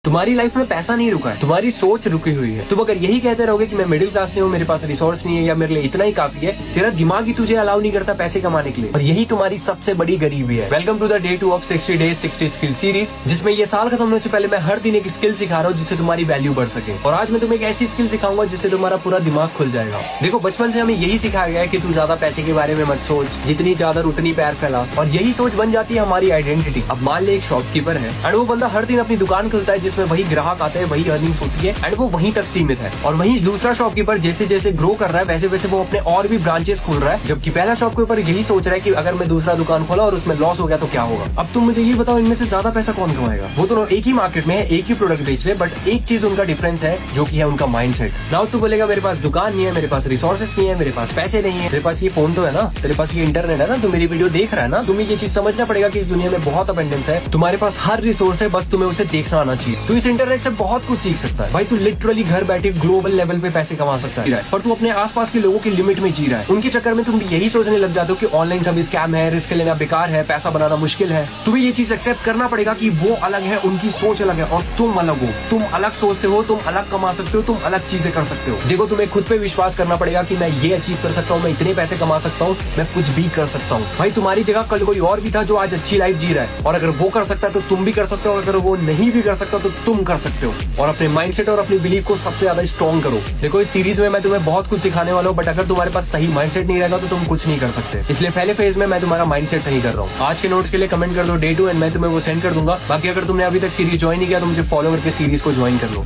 तुम्हारी लाइफ में पैसा नहीं रुका है, तुम्हारी सोच रुकी हुई है। तुम अगर यही कहते रहोगे कि मैं मिडिल क्लास से हूँ, मेरे पास रिसोर्स नहीं है या मेरे लिए इतना ही काफी है, तेरा दिमाग ही तुझे अलाउ नहीं करता पैसे कमाने के लिए, और यही तुम्हारी सबसे बड़ी गरीबी है। Welcome to the day 2 of 60 days 60 skill series, जिसमें ये साल खत्म होने से पहले मैं हर दिन एक स्किल सिखा रहा हूँ जिससे तुम्हारी वैल्यू बढ़ सके। और आज मैं तुम्हें एक ऐसी स्किल सिखाऊंगा जिससे तुम्हारा पूरा दिमाग खुल जाएगा। देखो, बचपन से हमें यही सिखाया गया है कि तू ज्यादा पैसे के बारे में मत सोच, जितनी ज्यादा उतनी पैर फैला, और यही सोच बन जाती है हमारी आइडेंटिटी। अब मान ले एक शॉपकीपर है एंड वो बंदा हर दिन अपनी दुकान खुलता है जिसमें वही ग्राहक आते हैं, वही अर्निंग्स होती है एंड वो वहीं तक सीमित है। और वहीं दूसरा शॉपकीपर जैसे जैसे ग्रो कर रहा है वैसे वैसे वो अपने और भी ब्रांचेस खोल रहा है, जबकि पहला शॉपकीपर यही सोच रहा है कि अगर मैं दूसरा दुकान खोला और उसमें लॉस हो गया तो क्या होगा। अब तुम मुझे ये बताओ, इनमें से ज्यादा पैसा कौन कमाएगा? वो दोनों एक ही मार्केट में है, एक ही प्रोडक्ट बेच रहे, बट एक चीज उनका डिफरेंस है जो कि है उनका माइंडसेट। नाउ तू बोलेगा मेरे पास दुकान नहीं है, मेरे पास रिसोर्सेस नहीं है, मेरे पास पैसे नहीं है, मेरे पास ये फोन तो है ना, तेरे पास ये इंटरनेट है ना, तू मेरी वीडियो देख रहा है ना। तुम्हें ये चीज समझना पड़ेगा कि इस दुनिया में बहुत अबंडेंस है, तुम्हारे पास हर रिसोर्स है, बस तुम्हें उसे देखना आना चाहिए। तू इस इंटरनेट से बहुत कुछ सीख सकता है भाई। तू लिटरली घर बैठे ग्लोबल लेवल पे पैसे कमा सकता है, पर तू अपने आसपास के लोगों की लिमिट में जी रहा है। उनके चक्कर में तुम यही सोचने लग जाते हो कि ऑनलाइन सभी स्कैम है, रिस्क लेना बेकार है, पैसा बनाना मुश्किल है। तुम्हें ये चीज एक्सेप्ट करना पड़ेगा कि वो अलग है, उनकी सोच अलग है और तुम अलग हो। तुम अलग सोचते हो, तुम अलग कमा सकते हो, तुम अलग चीजें कर सकते हो। देखो, तुम्हें खुद पे विश्वास करना पड़ेगा कि मैं ये अचीव कर सकता हूँ, मैं इतने पैसे कमा सकता हूँ, मैं कुछ भी कर सकता हूँ। भाई, तुम्हारी जगह कल कोई और भी था जो आज अच्छी लाइफ जी रहा है, और अगर वो कर सकता है तो तुम भी कर सकते हो, अगर वो नहीं भी कर सकता तो तुम कर सकते हो। और अपने माइंडसेट और अपनी बिलीफ को सबसे ज्यादा स्ट्रॉन्ग करो। देखो, इस सीरीज में मैं तुम्हें बहुत कुछ सिखाने वाला हूँ, बट अगर तुम्हारे पास सही माइंडसेट नहीं रहेगा तो तुम कुछ नहीं कर सकते। इसलिए पहले फेज में मैं तुम्हारा माइंडसेट सही कर रहा हूँ। आज के नोट्स के लिए कमेंट कर दो डे 2 एंड मैं तुम्हें वो सेंड कर दूंगा। बाकी अगर तुमने अभी तक सीरीज ज्वाइन नहीं किया तो मुझे फॉलो करके सीरीज को ज्वाइन कर लो।